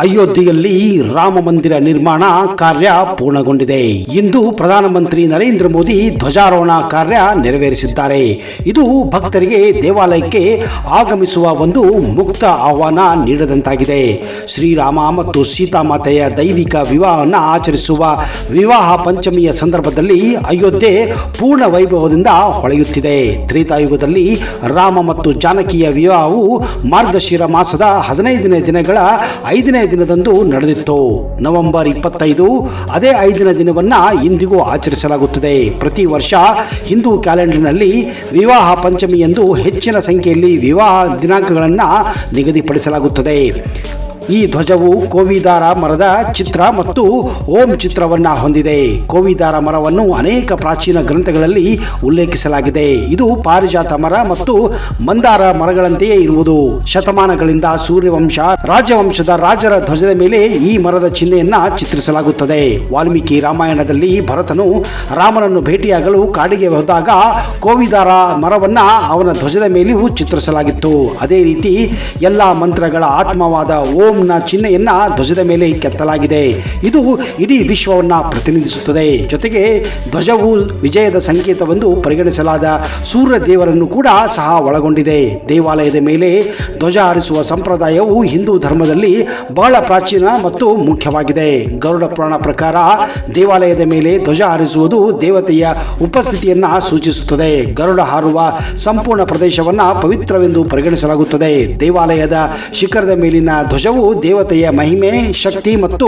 ಅಯೋಧ್ಯೆಯಲ್ಲಿ ರಾಮ ಮಂದಿರ ನಿರ್ಮಾಣ ಕಾರ್ಯ ಪೂರ್ಣಗೊಂಡಿದೆ. ಇಂದು ಪ್ರಧಾನಮಂತ್ರಿ ನರೇಂದ್ರ ಮೋದಿ ಧ್ವಜಾರೋಹಣ ಕಾರ್ಯ ನೆರವೇರಿಸಿದ್ದಾರೆ. ಇದು ಭಕ್ತರಿಗೆ ದೇವಾಲಯಕ್ಕೆ ಆಗಮಿಸುವ ಒಂದು ಮುಕ್ತ ಆಹ್ವಾನ ನೀಡಿದಂತಾಗಿದೆ. ಶ್ರೀರಾಮ ಮತ್ತು ಸೀತಾಮಾತೆಯ ದೈವಿಕ ವಿವಾಹವನ್ನು ಆಚರಿಸುವ ವಿವಾಹ ಪಂಚಮಿಯ ಸಂದರ್ಭದಲ್ಲಿ ಅಯೋಧ್ಯೆ ಪೂರ್ಣ ವೈಭವದಿಂದ ಹೊಳೆಯುತ್ತಿದೆ. ತ್ರೇತಾಯುಗದಲ್ಲಿ ರಾಮ ಮತ್ತು ಜಾನಕಿಯ ವಿವಾಹವು ಮಾರ್ಗಶಿರ ಮಾಸದ 15ನೇ ದಿನಗಳ 5ನೇ ದಿನದಂದು ನಡೆದಿತ್ತು. ನವೆಂಬರ್ 25 ಅದೇ 5ನೇ ದಿನವನ್ನ ಇಂದಿಗೂ ಆಚರಿಸಲಾಗುತ್ತದೆ. ಪ್ರತಿ ವರ್ಷ ಹಿಂದೂ ಕ್ಯಾಲೆಂಡರ್ನಲ್ಲಿ ವಿವಾಹ ಪಂಚಮಿ ಎಂದು ಹೆಚ್ಚಿನ ಸಂಖ್ಯೆಯಲ್ಲಿ ವಿವಾಹ ದಿನಾಂಕಗಳನ್ನು ನಿಗದಿಪಡಿಸಲಾಗುತ್ತದೆ. ಈ ಧ್ವಜವು ಕೋವಿದಾರ ಮರದ ಚಿತ್ರ ಮತ್ತು ಓಂ ಚಿತ್ರವನ್ನು ಹೊಂದಿದೆ. ಕೋವಿದಾರ ಮರವನ್ನು ಅನೇಕ ಪ್ರಾಚೀನ ಗ್ರಂಥಗಳಲ್ಲಿ ಉಲ್ಲೇಖಿಸಲಾಗಿದೆ. ಇದು ಪಾರಿಜಾತ ಮರ ಮತ್ತು ಮಂದಾರ ಮರಗಳಂತೆಯೇ ಇರುವುದು. ಶತಮಾನಗಳಿಂದ ಸೂರ್ಯವಂಶ ರಾಜವಂಶದ ರಾಜರ ಧ್ವಜದ ಮೇಲೆ ಈ ಮರದ ಚಿಹ್ನೆಯನ್ನ ಚಿತ್ರಿಸಲಾಗುತ್ತದೆ. ವಾಲ್ಮೀಕಿ ರಾಮಾಯಣದಲ್ಲಿ ಭರತನು ರಾಮನನ್ನು ಭೇಟಿಯಾಗಲು ಕಾಡಿಗೆ ಹೋದಾಗ ಕೋವಿದಾರ ಮರವನ್ನ ಅವನ ಧ್ವಜದ ಮೇಲೆಯೂ ಚಿತ್ರಿಸಲಾಗಿತ್ತು. ಅದೇ ರೀತಿ ಎಲ್ಲ ಮಂತ್ರಗಳ ಆತ್ಮವಾದ ಓಂ ಚಿಹ್ನೆಯನ್ನ ಧ್ವಜದ ಮೇಲೆ ಕೆತ್ತಲಾಗಿದೆ. ಇದು ಇಡೀ ವಿಶ್ವವನ್ನ ಪ್ರತಿನಿಧಿಸುತ್ತದೆ. ಜೊತೆಗೆ ಧ್ವಜವು ವಿಜಯದ ಸಂಕೇತವೆಂದು ಪರಿಗಣಿಸಲಾದ ಸೂರ್ಯ ದೇವರನ್ನು ಕೂಡ ಸಹ ಒಳಗೊಂಡಿದೆ. ದೇವಾಲಯದ ಮೇಲೆ ಧ್ವಜ ಹಾರಿಸುವ ಸಂಪ್ರದಾಯವು ಹಿಂದೂ ಧರ್ಮದಲ್ಲಿ ಬಹಳ ಪ್ರಾಚೀನ ಮತ್ತು ಮುಖ್ಯವಾಗಿದೆ. ಗರುಡ ಪುರಾಣ ಪ್ರಕಾರ ದೇವಾಲಯದ ಮೇಲೆ ಧ್ವಜ ಹಾರಿಸುವುದು ದೇವತೆಯ ಉಪಸ್ಥಿತಿಯನ್ನ ಸೂಚಿಸುತ್ತದೆ. ಗರುಡ ಹಾರುವ ಸಂಪೂರ್ಣ ಪ್ರದೇಶವನ್ನ ಪವಿತ್ರವೆಂದು ಪರಿಗಣಿಸಲಾಗುತ್ತದೆ. ದೇವಾಲಯದ ಶಿಖರದ ಮೇಲಿನ ಧ್ವಜವು ದೇವತೆಯ ಮಹಿಮೆ, ಶಕ್ತಿ ಮತ್ತು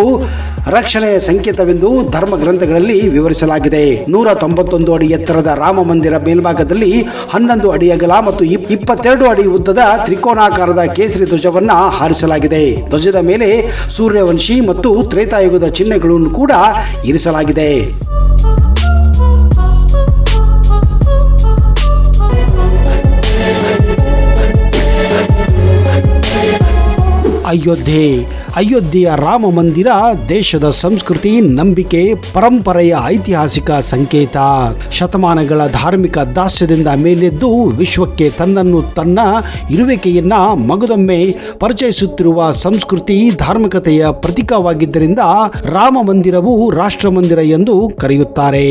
ರಕ್ಷಣೆಯ ಸಂಕೇತವೆಂದು ಧರ್ಮ ಗ್ರಂಥಗಳಲ್ಲಿ ವಿವರಿಸಲಾಗಿದೆ. 191 ಅಡಿ ಎತ್ತರದ ರಾಮ ಮಂದಿರ ಮೇಲ್ಭಾಗದಲ್ಲಿ 11 ಅಡಿ ಅಗಲ ಮತ್ತು 22 ಅಡಿ ಉದ್ದದ ತ್ರಿಕೋನಾಕಾರದ ಕೇಸರಿ ಧ್ವಜವನ್ನ ಹಾರಿಸಲಾಗಿದೆ. ಧ್ವಜದ ಮೇಲೆ ಸೂರ್ಯವಂಶಿ ಮತ್ತು ತ್ರೇತಾಯುಗದ ಚಿಹ್ನೆಗಳನ್ನು ಕೂಡ ಇರಿಸಲಾಗಿದೆ. ಅಯೋಧ್ಯೆಯ ರಾಮ ಮಂದಿರ ದೇಶದ ಸಂಸ್ಕೃತಿ, ನಂಬಿಕೆ, ಪರಂಪರೆಯ ಐತಿಹಾಸಿಕ ಸಂಕೇತ. ಶತಮಾನಗಳ ಧಾರ್ಮಿಕ ದಾಸ್ಯದಿಂದ ಮೇಲೆದ್ದು ವಿಶ್ವಕ್ಕೆ ತನ್ನ ಇರುವಿಕೆಯನ್ನ ಮಗದೊಮ್ಮೆ ಪರಿಚಯಿಸುತ್ತಿರುವ ಸಂಸ್ಕೃತಿ, ಧಾರ್ಮಿಕತೆಯ ಪ್ರತೀಕವಾಗಿದ್ದರಿಂದ ರಾಮ ಮಂದಿರವು ರಾಷ್ಟ್ರ ಮಂದಿರ ಎಂದು ಕರೆಯುತ್ತಾರೆ.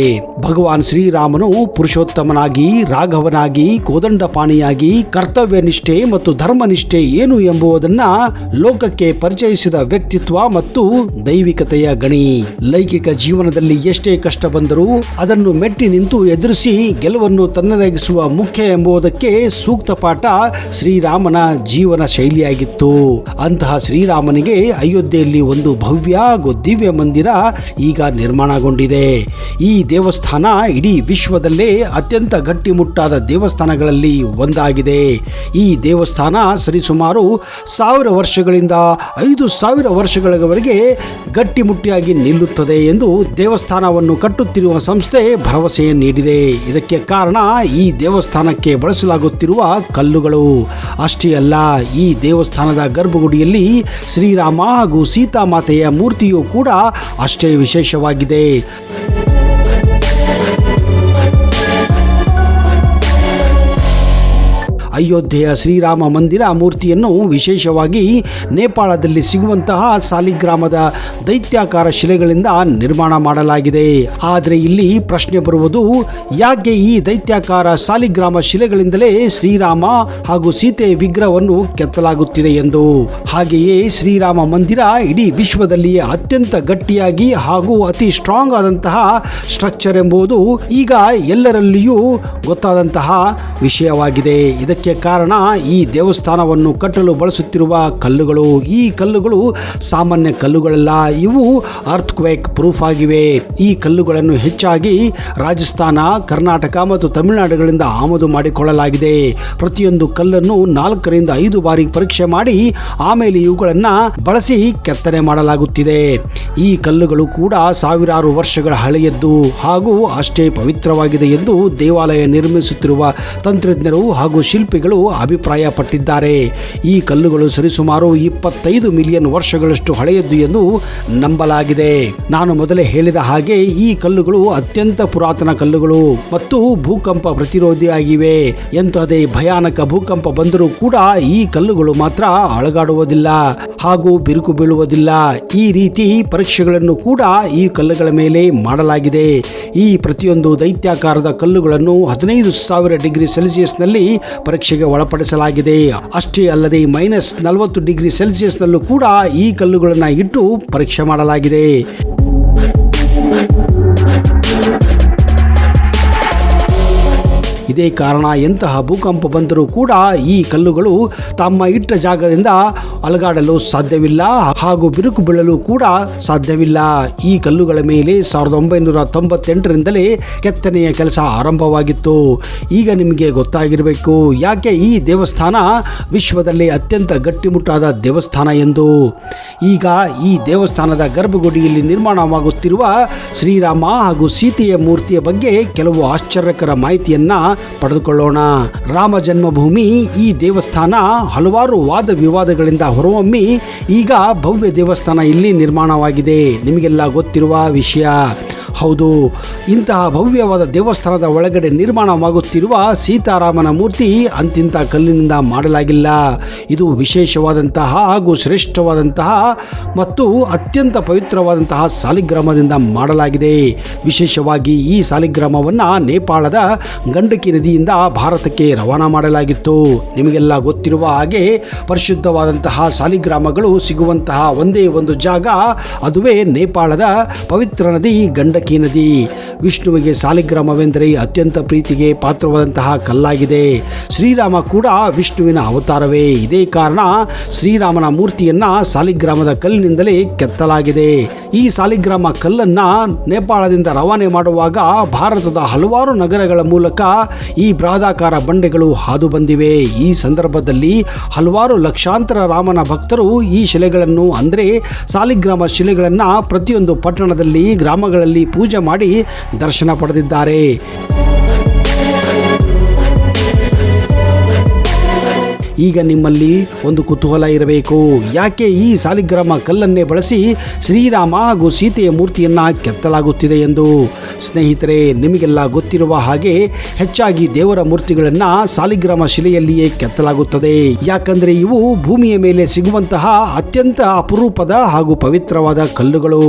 ಭಗವಾನ್ ಶ್ರೀರಾಮನು ಪುರುಷೋತ್ತಮನಾಗಿ, ರಾಘವನಾಗಿ, ಕೋದಂಡಪಾಣಿಯಾಗಿ ಕರ್ತವ್ಯನಿಷ್ಠೆ ಮತ್ತು ಧರ್ಮನಿಷ್ಠೆ ಏನು ಎಂಬುದನ್ನ ಲೋಕಕ್ಕೆ ಪರಿಚಯಿಸಿದ ವ್ಯಕ್ತಿತ್ವ ಮತ್ತು ದೈವಿಕತೆಯ ಗಣಿ. ಲೈಂಗಿಕ ಜೀವನದಲ್ಲಿ ಎಷ್ಟೇ ಕಷ್ಟ ಬಂದರೂ ಅದನ್ನು ಮೆಟ್ಟಿ ನಿಂತು ಎದುರಿಸಿ ಗೆಲುವನ್ನು ತನ್ನದಾಗಿಸುವ ಮುಖ್ಯ ಎಂಬುದಕ್ಕೆ ಸೂಕ್ತ ಪಾಠ ಶ್ರೀರಾಮನ ಜೀವನ ಶೈಲಿಯಾಗಿತ್ತು. ಅಂತಹ ಶ್ರೀರಾಮನಿಗೆ ಅಯೋಧ್ಯೆಯಲ್ಲಿ ಒಂದು ಭವ್ಯ ಹಾಗೂ ದಿವ್ಯ ಮಂದಿರ ಈಗ ನಿರ್ಮಾಣಗೊಂಡಿದೆ. ಈ ದೇವಸ್ಥಾನ ಇಡೀ ವಿಶ್ವದಲ್ಲೇ ಅತ್ಯಂತ ಗಟ್ಟಿಮುಟ್ಟಾದ ದೇವಸ್ಥಾನಗಳಲ್ಲಿ ಒಂದಾಗಿದೆ. ಈ ದೇವಸ್ಥಾನ ಸರಿಸುಮಾರು 1000 ವರ್ಷಗಳಿಂದ 5000 ವರ್ಷಗಳವರೆಗೆ ಗಟ್ಟಿಮುಟ್ಟಿಯಾಗಿ ನಿಲ್ಲುತ್ತದೆ ಎಂದು ದೇವಸ್ಥಾನವನ್ನು ಕಟ್ಟುತ್ತಿರುವ ಸಂಸ್ಥೆ ಭರವಸೆ ನೀಡಿದೆ. ಇದಕ್ಕೆ ಕಾರಣ ಈ ದೇವಸ್ಥಾನಕ್ಕೆ ಬಳಸಲಾಗುತ್ತಿರುವ ಕಲ್ಲುಗಳು. ಅಷ್ಟೇ ಅಲ್ಲ, ಈ ದೇವಸ್ಥಾನದ ಗರ್ಭಗುಡಿಯಲ್ಲಿ ಶ್ರೀರಾಮ ಹಾಗೂ ಸೀತಾಮಾತೆಯ ಮೂರ್ತಿಯು ಕೂಡ ಅಷ್ಟೇ ವಿಶೇಷವಾಗಿದೆ. ಅಯೋಧ್ಯೆಯ ಶ್ರೀರಾಮ ಮಂದಿರ ಮೂರ್ತಿಯನ್ನು ವಿಶೇಷವಾಗಿ ನೇಪಾಳದಲ್ಲಿ ಸಿಗುವಂತಹ ಸಾಲಿಗ್ರಾಮದ ದೈತ್ಯಾಕಾರ ಶಿಲೆಗಳಿಂದ ನಿರ್ಮಾಣ ಮಾಡಲಾಗಿದೆ. ಆದರೆ ಇಲ್ಲಿ ಪ್ರಶ್ನೆ ಬರುವುದು, ಯಾಕೆ ಈ ದೈತ್ಯಾಕಾರ ಸಾಲಿಗ್ರಾಮ ಶಿಲೆಗಳಿಂದಲೇ ಶ್ರೀರಾಮ ಹಾಗೂ ಸೀತೆಯ ವಿಗ್ರಹವನ್ನು ಕೆತ್ತಲಾಗುತ್ತಿದೆ ಎಂದು. ಹಾಗೆಯೇ ಶ್ರೀರಾಮ ಮಂದಿರ ಇಡೀ ವಿಶ್ವದಲ್ಲಿಯೇ ಅತ್ಯಂತ ಗಟ್ಟಿಯಾಗಿ ಹಾಗೂ ಅತಿ ಸ್ಟ್ರಾಂಗ್ ಆದಂತಹ ಸ್ಟ್ರಕ್ಚರ್ ಎಂಬುದು ಈಗ ಎಲ್ಲರಲ್ಲಿಯೂ ಗೊತ್ತಾದಂತಹ ವಿಷಯವಾಗಿದೆ. ಇದಕ್ಕೆ ಕಾರಣ ಈ ದೇವಸ್ಥಾನವನ್ನು ಕಟ್ಟಲು ಬಳಸುತ್ತಿರುವ ಕಲ್ಲುಗಳು. ಈ ಕಲ್ಲುಗಳು ಸಾಮಾನ್ಯ ಕಲ್ಲುಗಳಲ್ಲ, ಇವು ಅರ್ಥಕ್ವೇಕ್ ಪ್ರೂಫ್ ಆಗಿವೆ. ಈ ಕಲ್ಲುಗಳನ್ನು ಹೆಚ್ಚಾಗಿ ರಾಜಸ್ಥಾನ, ಕರ್ನಾಟಕ ಮತ್ತು ತಮಿಳುನಾಡುಗಳಿಂದ ಆಮದು ಮಾಡಿಕೊಳ್ಳಲಾಗಿದೆ. ಪ್ರತಿಯೊಂದು ಕಲ್ಲನ್ನು 4 ರಿಂದ 5 ಬಾರಿ ಪರೀಕ್ಷೆ ಮಾಡಿ ಆಮೇಲೆ ಇವುಗಳನ್ನು ಬಳಸಿ ಕೆತ್ತನೆ ಮಾಡಲಾಗುತ್ತಿದೆ. ಈ ಕಲ್ಲುಗಳು ಕೂಡ ಸಾವಿರಾರು ವರ್ಷಗಳ ಹಳೆಯದ್ದು ಹಾಗೂ ಅಷ್ಟೇ ಪವಿತ್ರವಾಗಿದೆ ಎಂದು ದೇವಾಲಯ ನಿರ್ಮಿಸುತ್ತಿರುವ ತಂತ್ರಜ್ಞರು ಹಾಗೂ ಶಿಲ್ಪಿ ಶಿಲ್ಪಿಗಳು ಅಭಿಪ್ರಾಯಪಟ್ಟಿದ್ದಾರೆ. ಈ ಕಲ್ಲುಗಳು ಸರಿಸುಮಾರು 25 ಮಿಲಿಯನ್ ವರ್ಷಗಳಷ್ಟು ಹಳೆಯದ್ದು ಎಂದು ನಂಬಲಾಗಿದೆ. ನಾನು ಮೊದಲೇ ಹೇಳಿದ ಹಾಗೆ ಈ ಕಲ್ಲುಗಳು ಅತ್ಯಂತ ಪುರಾತನ ಕಲ್ಲುಗಳು ಮತ್ತು ಭೂಕಂಪ ಪ್ರತಿರೋಧಿಯಾಗಿವೆ. ಎಂತಹದೇ ಭಯಾನಕ ಭೂಕಂಪ ಬಂದರೂ ಕೂಡ ಈ ಕಲ್ಲುಗಳು ಮಾತ್ರ ಅಳಗಾಡುವುದಿಲ್ಲ ಹಾಗೂ ಬಿರುಕು ಬೀಳುವುದಿಲ್ಲ. ಈ ರೀತಿ ಪರೀಕ್ಷೆಗಳನ್ನು ಕೂಡ ಈ ಕಲ್ಲುಗಳ ಮೇಲೆ ಮಾಡಲಾಗಿದೆ. ಈ ಪ್ರತಿಯೊಂದು ದೈತ್ಯಾಕಾರದ ಕಲ್ಲುಗಳನ್ನು 15,000 ಡಿಗ್ರಿ ಸೆಲ್ಸಿಯಸ್ನಲ್ಲಿ ಪರೀಕ್ಷೆಗೆ ಒಳಪಡಿಸಲಾಗಿದೆ. ಅಷ್ಟೇ ಅಲ್ಲದೆ -40 ಡಿಗ್ರಿ ಸೆಲ್ಸಿಯಸ್ನಲ್ಲೂ ಕೂಡ ಈ ಕಲ್ಲುಗಳನ್ನು ಇಟ್ಟು ಪರೀಕ್ಷೆ ಮಾಡಲಾಗಿದೆ. ಇದೇ ಕಾರಣ ಎಂತಹ ಭೂಕಂಪ ಬಂದರೂ ಕೂಡ ಈ ಕಲ್ಲುಗಳು ತಮ್ಮ ಇಟ್ಟ ಜಾಗದಿಂದ ಅಲುಗಾಡಲು ಸಾಧ್ಯವಿಲ್ಲ ಹಾಗೂ ಬಿರುಕು ಬೀಳಲು ಕೂಡ ಸಾಧ್ಯವಿಲ್ಲ. ಈ ಕಲ್ಲುಗಳ ಮೇಲೆ 1998ರಿಂದಲೇ ಕೆತ್ತನೆಯ ಕೆಲಸ ಆರಂಭವಾಗಿತ್ತು. ಈಗ ನಿಮಗೆ ಗೊತ್ತಾಗಿರಬೇಕು ಯಾಕೆ ಈ ದೇವಸ್ಥಾನ ವಿಶ್ವದಲ್ಲೇ ಅತ್ಯಂತ ಗಟ್ಟಿಮುಟ್ಟಾದ ದೇವಸ್ಥಾನ ಎಂದು. ಈಗ ಈ ದೇವಸ್ಥಾನದ ಗರ್ಭಗುಡಿಯಲ್ಲಿ ನಿರ್ಮಾಣವಾಗುತ್ತಿರುವ ಶ್ರೀರಾಮ ಹಾಗೂ ಸೀತೆಯ ಮೂರ್ತಿಯ ಬಗ್ಗೆ ಕೆಲವು ಆಶ್ಚರ್ಯಕರ ಮಾಹಿತಿಯನ್ನ ಪಡೆದುಕೊಳ್ಳೋಣ. ರಾಮ ಜನ್ಮಭೂಮಿ ಈ ದೇವಸ್ಥಾನ ಹಲವಾರು ವಾದ ವಿವಾದಗಳಿಂದ ಹೊರಹೊಮ್ಮಿ ಈಗ ಭವ್ಯ ದೇವಸ್ಥಾನ ಇಲ್ಲಿ ನಿರ್ಮಾಣವಾಗಿದೆ. ನಿಮಗೆಲ್ಲ ಗೊತ್ತಿರುವ ವಿಷಯ. ಹೌದು, ಇಂತಹ ಭವ್ಯವಾದ ದೇವಸ್ಥಾನದ ಒಳಗಡೆ ನಿರ್ಮಾಣವಾಗುತ್ತಿರುವ ಸೀತಾರಾಮನ ಮೂರ್ತಿ ಅಂತಿಂತ ಕಲ್ಲಿನಿಂದ ಮಾಡಲಾಗಿಲ್ಲ. ಇದು ವಿಶೇಷವಾದಂತಹ ಹಾಗೂ ಶ್ರೇಷ್ಠವಾದಂತಹ ಮತ್ತು ಅತ್ಯಂತ ಪವಿತ್ರವಾದಂತಹ ಸಾಲಿಗ್ರಾಮದಿಂದ ಮಾಡಲಾಗಿದೆ. ವಿಶೇಷವಾಗಿ ಈ ಸಾಲಿಗ್ರಾಮವನ್ನು ನೇಪಾಳದ ಗಂಡಕಿ ನದಿಯಿಂದ ಭಾರತಕ್ಕೆ ರವಾನಾ ಮಾಡಲಾಗಿತ್ತು. ನಿಮಗೆಲ್ಲ ಗೊತ್ತಿರುವ ಹಾಗೆ ಪರಿಶುದ್ಧವಾದಂತಹ ಸಾಲಿಗ್ರಾಮಗಳು ಸಿಗುವಂತಹ ಒಂದೇ ಒಂದು ಜಾಗ, ಅದುವೇ ನೇಪಾಳದ ಪವಿತ್ರ ನದಿ ಗಂಡಕಿ ನದಿ. ವಿಷ್ಣುವಿಗೆ ಸಾಲಿಗ್ರಾಮವೆಂದರೆ ಅತ್ಯಂತ ಪ್ರೀತಿಗೆ ಪಾತ್ರವಾದಂತಹ ಕಲ್ಲಾಗಿದೆ. ಶ್ರೀರಾಮ ಕೂಡ ವಿಷ್ಣುವಿನ ಅವತಾರವೇ. ಇದೇ ಕಾರಣ ಶ್ರೀರಾಮನ ಮೂರ್ತಿಯನ್ನ ಸಾಲಿಗ್ರಾಮದ ಕಲ್ಲಿನಿಂದಲೇ ಕೆತ್ತಲಾಗಿದೆ. ಈ ಸಾಲಿಗ್ರಾಮ ಕಲ್ಲನ್ನ ನೇಪಾಳದಿಂದ ರವಾನೆ ಮಾಡುವಾಗ ಭಾರತದ ಹಲವಾರು ನಗರಗಳ ಮೂಲಕ ಈ ಬೃಹದಾಕಾರ ಬಂಡೆಗಳು ಹಾದು ಬಂದಿವೆ. ಈ ಸಂದರ್ಭದಲ್ಲಿ ಹಲವಾರು ಲಕ್ಷಾಂತರ ರಾಮನ ಭಕ್ತರು ಈ ಶಿಲೆಗಳನ್ನು ಅಂದರೆ ಸಾಲಿಗ್ರಾಮ ಶಿಲೆಗಳನ್ನ ಪ್ರತಿಯೊಂದು ಪಟ್ಟಣದಲ್ಲಿ ಗ್ರಾಮಗಳಲ್ಲಿ ಪೂಜೆ ಮಾಡಿ ದರ್ಶನ ಪಡೆದಿದ್ದಾರೆ. ಈಗ ನಿಮ್ಮಲ್ಲಿ ಒಂದು ಕುತೂಹಲ ಇರಬೇಕು, ಯಾಕೆ ಈ ಸಾಲಿಗ್ರಾಮ ಕಲ್ಲನ್ನೇ ಬಳಸಿ ಶ್ರೀರಾಮ ಹಾಗೂ ಸೀತೆಯ ಮೂರ್ತಿಯನ್ನ ಕೆತ್ತಲಾಗುತ್ತಿದೆ ಎಂದು. ಸ್ನೇಹಿತರೆ, ನಿಮಗೆಲ್ಲ ಗೊತ್ತಿರುವ ಹಾಗೆ ಹೆಚ್ಚಾಗಿ ದೇವರ ಮೂರ್ತಿಗಳನ್ನ ಸಾಲಿಗ್ರಾಮ ಶಿಲೆಯಲ್ಲಿಯೇ ಕೆತ್ತಲಾಗುತ್ತದೆ. ಯಾಕಂದ್ರೆ ಇವು ಭೂಮಿಯ ಮೇಲೆ ಸಿಗುವಂತಹ ಅತ್ಯಂತ ಅಪರೂಪದ ಹಾಗೂ ಪವಿತ್ರವಾದ ಕಲ್ಲುಗಳು.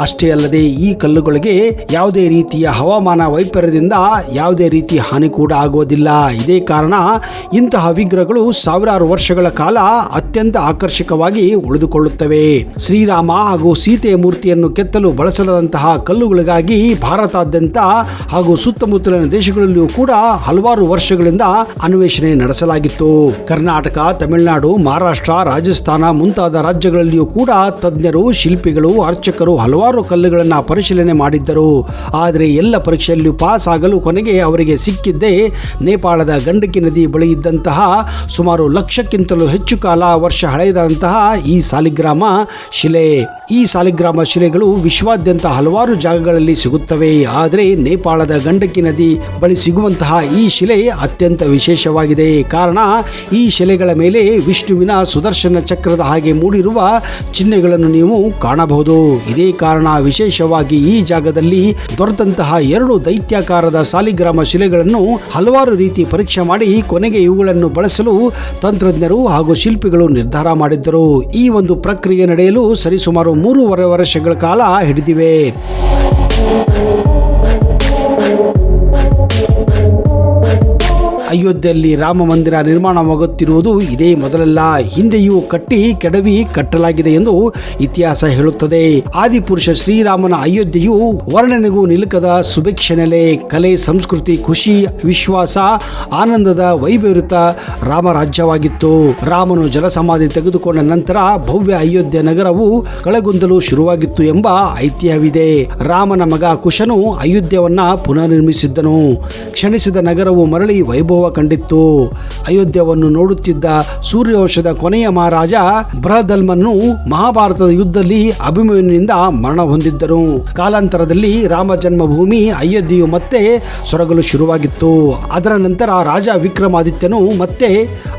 ಅಷ್ಟೇ ಅಲ್ಲದೆ ಈ ಕಲ್ಲುಗಳಿಗೆ ಯಾವುದೇ ರೀತಿಯ ಹವಾಮಾನ ವೈಪರ್ಯದಿಂದ ಯಾವುದೇ ರೀತಿ ಹಾನಿ ಕೂಡ ಆಗುವುದಿಲ್ಲ. ಇದೇ ಕಾರಣ ಇಂತಹ ವಿಗ್ರಹಗಳು ಸಾವಿರಾರು ವರ್ಷಗಳ ಕಾಲ ಅತ್ಯಂತ ಆಕರ್ಷಕವಾಗಿ ಉಳಿದುಕೊಳ್ಳುತ್ತವೆ. ಶ್ರೀರಾಮ ಹಾಗೂ ಸೀತೆಯ ಮೂರ್ತಿಯನ್ನು ಕೆತ್ತಲು ಬಳಸಲಾದಂತಹ ಕಲ್ಲುಗಳಿಗಾಗಿ ಭಾರತಾದ್ಯಂತ ಹಾಗೂ ಸುತ್ತಮುತ್ತಲಿನ ದೇಶಗಳಲ್ಲಿಯೂ ಕೂಡ ಹಲವಾರು ವರ್ಷಗಳಿಂದ ಅನ್ವೇಷಣೆ ನಡೆಸಲಾಗಿತ್ತು. ಕರ್ನಾಟಕ, ತಮಿಳುನಾಡು, ಮಹಾರಾಷ್ಟ್ರ, ರಾಜಸ್ಥಾನ ಮುಂತಾದ ರಾಜ್ಯಗಳಲ್ಲಿಯೂ ಕೂಡ ತಜ್ಞರು, ಶಿಲ್ಪಿಗಳು, ಅರ್ಚಕರು ಹಲವಾರು ಕಲ್ಲುಗಳನ್ನು ಪರಿಶೀಲನೆ ಮಾಡಿದ್ದರು. ಆದರೆ ಎಲ್ಲ ಪರೀಕ್ಷೆಯಲ್ಲಿಯೂ ಪಾಸ್ ಆಗಲು ಕೊನೆಗೆ ಅವರಿಗೆ ಸಿಕ್ಕಿದ್ದೇ ನೇಪಾಳದ ಗಂಡಕಿ ನದಿ ಬಳಿ ಇದ್ದಂತಹ ಸುಮಾರು ಲಕ್ಷಕ್ಕಿಂತಲೂ ಹೆಚ್ಚು ಕಾಲ ವರ್ಷ ಹಳೆಯದಂತಹ ಈ ಸಾಲಿಗ್ರಾಮ ಶಿಲೆ. ಈ ಸಾಲಿಗ್ರಾಮ ಶಿಲೆಗಳು ವಿಶ್ವಾದ್ಯಂತ ಹಲವಾರು ಜಾಗಗಳಲ್ಲಿ ಸಿಗುತ್ತವೆ. ಆದರೆ ನೇಪಾಳದ ಗಂಡಕಿ ನದಿ ಬಳಿ ಸಿಗುವಂತಹ ಈ ಶಿಲೆ ಅತ್ಯಂತ ವಿಶೇಷವಾಗಿದೆ. ಕಾರಣ ಈ ಶಿಲೆಗಳ ಮೇಲೆ ವಿಷ್ಣುವಿನ ಸುದರ್ಶನ ಚಕ್ರದ ಹಾಗೆ ಮೂಡಿರುವ ಚಿಹ್ನೆಗಳನ್ನು ನೀವು ಕಾಣಬಹುದು. ಇದೇ ಕಾರಣ ವಿಶೇಷವಾಗಿ ಈ ಜಾಗದಲ್ಲಿ ದೊರೆತಂತಹ 2 ದೈತ್ಯಾಕಾರದ ಸಾಲಿಗ್ರಾಮ ಶಿಲೆಗಳನ್ನು ಹಲವಾರು ರೀತಿ ಪರೀಕ್ಷೆ ಮಾಡಿ ಕೊನೆಗೆ ಇವುಗಳನ್ನು ಬಳಸಲು ತಂತ್ರಜ್ಞರು ಹಾಗೂ ಶಿಲ್ಪಿಗಳು ನಿರ್ಧಾರ ಮಾಡಿದ್ದರು. ಈ ಒಂದು ಪ್ರಕ್ರಿಯೆ ನಡೆಯಲು ಸರಿಸುಮಾರು 3.5 ವರ್ಷಗಳ ಕಾಲ ಹಿಡಿದಿವೆ. ಅಯೋಧ್ಯೆಯಲ್ಲಿ ರಾಮ ಮಂದಿರ ನಿರ್ಮಾಣವಾಗುತ್ತಿರುವುದು ಇದೇ ಮೊದಲಲ್ಲ. ಹಿಂದೆಯೂ ಕಟ್ಟಿ ಕೆಡವಿ ಕಟ್ಟಲಾಗಿದೆ ಎಂದು ಇತಿಹಾಸ ಹೇಳುತ್ತದೆ. ಆದಿಪುರುಷ ಶ್ರೀರಾಮನ ಅಯೋಧ್ಯೆಯು ವರ್ಣನೆಗೂ ನಿಲುಕದ ಸುಭಿಕ್ಷ ನೆಲೆ. ಕಲೆ, ಸಂಸ್ಕೃತಿ, ಖುಷಿ, ವಿಶ್ವಾಸ, ಆನಂದದ ವೈಭವಯುತ ರಾಮರಾಜ್ಯವಾಗಿತ್ತು. ರಾಮನು ಜಲಸಮಾಧಿ ತೆಗೆದುಕೊಂಡ ನಂತರ ಭವ್ಯ ಅಯೋಧ್ಯೆ ನಗರವು ಕಳೆಗುಂದಲು ಶುರುವಾಗಿತ್ತು ಎಂಬ ಐತಿಹ್ಯವಿದೆ. ರಾಮನ ಮಗ ಕುಶನು ಅಯೋಧ್ಯವನ್ನ ಪುನರ್ನಿರ್ಮಿಸಿದ್ದನು. ಕ್ಷಣಿಸಿದ ನಗರವು ಮರಳಿ ವೈಭವ ವೈಭವ ಕಂಡಿತ್ತು. ಅಯೋಧ್ಯವನ್ನು ನೋಡುತ್ತಿದ್ದ ಸೂರ್ಯವಂಶದ ಕೊನೆಯ ಮಹಾರಾಜ ಬೃಹದಲ್ಮನು ಮಹಾಭಾರತದ ಯುದ್ಧದಲ್ಲಿ ಅಭಿಮನ್ಯುವಿನಿಂದ ಮರಣ ಹೊಂದಿದ್ದರು. ಕಾಲಾಂತರದಲ್ಲಿ ರಾಮ ಜನ್ಮಭೂಮಿ ಅಯೋಧ್ಯೆಯು ಮತ್ತೆ ಸೊರಗಲು ಶುರುವಾಗಿತ್ತು. ಅದರ ನಂತರ ರಾಜ ವಿಕ್ರಮಾದಿತ್ಯನು ಮತ್ತೆ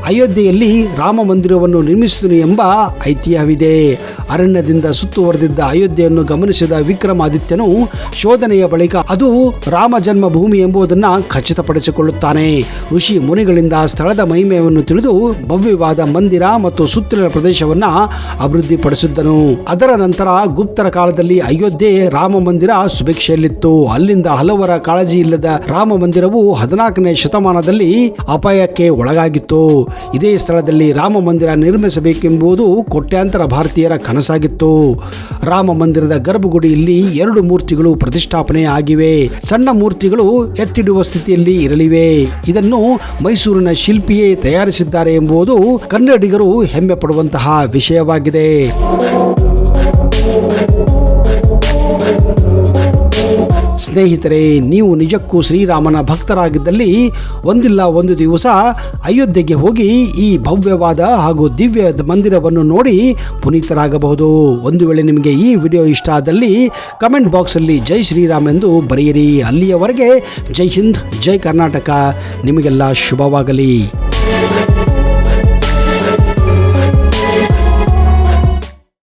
ಅಯೋಧ್ಯೆಯಲ್ಲಿ ರಾಮ ಮಂದಿರವನ್ನು ನಿರ್ಮಿಸಿದನು ಎಂಬ ಐತಿಹ್ಯವಿದೆ. ಅರಣ್ಯದಿಂದ ಸುತ್ತುವರೆದಿದ್ದ ಅಯೋಧ್ಯೆಯನ್ನು ಗಮನಿಸಿದ ವಿಕ್ರಮಾದಿತ್ಯನು ಶೋಧನೆಯ ಬಳಿಕ ಅದು ರಾಮ ಜನ್ಮಭೂಮಿ ಎಂಬುದನ್ನು ಖಚಿತಪಡಿಸಿಕೊಳ್ಳುತ್ತಾನೆ. ಋಷಿ ಮುನಿಗಳಿಂದ ಸ್ಥಳದ ಮಹಿಮೆಯನ್ನು ತಿಳಿದು ಭವ್ಯವಾದ ಮಂದಿರ ಮತ್ತು ಸುತ್ತಲಿನ ಪ್ರದೇಶವನ್ನು ಅಭಿವೃದ್ಧಿಪಡಿಸಿದ್ದನು. ಅದರ ನಂತರ ಗುಪ್ತರ ಕಾಲದಲ್ಲಿ ಅಯೋಧ್ಯೆ ರಾಮ ಮಂದಿರ ಸುಭಿಕ್ಷೆಯಲ್ಲಿತ್ತು. ಅಲ್ಲಿಂದ ಹಲವರ ಕಾಳಜಿ ಇಲ್ಲದ ರಾಮ ಮಂದಿರವು 14ನೇ ಶತಮಾನದಲ್ಲಿ ಅಪಾಯಕ್ಕೆ ಒಳಗಾಗಿತ್ತು. ಇದೇ ಸ್ಥಳದಲ್ಲಿ ರಾಮ ಮಂದಿರ ನಿರ್ಮಿಸಬೇಕೆಂಬುದು ಕೋಟ್ಯಾಂತರ ಭಾರತೀಯರ ಕನಸಾಗಿತ್ತು. ರಾಮ ಮಂದಿರದ ಗರ್ಭಗುಡಿಯಲ್ಲಿ 2 ಮೂರ್ತಿಗಳು ಪ್ರತಿಷ್ಠಾಪನೆ ಆಗಿವೆ. ಸಣ್ಣ ಮೂರ್ತಿಗಳು ಎತ್ತಿಡುವ ಸ್ಥಿತಿಯಲ್ಲಿ ಇರಲಿವೆ. ಇದನ್ನು ಮೈಸೂರಿನ ಶಿಲ್ಪಿಯೇ ತಯಾರಿಸಿದ್ದಾರೆ ಎಂಬುದು ಕನ್ನಡಿಗರು ಹೆಮ್ಮೆ ಪಡುವಂತಹ ವಿಷಯವಾಗಿದೆ. ಸ್ನೇಹಿತರೆ, ನೀವು ನಿಜಕ್ಕೂ ಶ್ರೀರಾಮನ ಭಕ್ತರಾಗಿದ್ದಲ್ಲಿ ಒಂದಿಲ್ಲ ಒಂದು ದಿವಸ ಅಯೋಧ್ಯೆಗೆ ಹೋಗಿ ಈ ಭವ್ಯವಾದ ಹಾಗೂ ದಿವ್ಯ ಮಂದಿರವನ್ನು ನೋಡಿ ಪುನೀತರಾಗಬಹುದು. ಒಂದು ವೇಳೆ ನಿಮಗೆ ಈ ವಿಡಿಯೋ ಇಷ್ಟ ಆದಲ್ಲಿ ಕಮೆಂಟ್ ಬಾಕ್ಸಲ್ಲಿ ಜೈ ಶ್ರೀರಾಮ್ ಎಂದು ಬರೆಯಿರಿ. ಅಲ್ಲಿಯವರೆಗೆ ಜೈ ಹಿಂದ್, ಜೈ ಕರ್ನಾಟಕ. ನಿಮಗೆಲ್ಲ ಶುಭವಾಗಲಿ.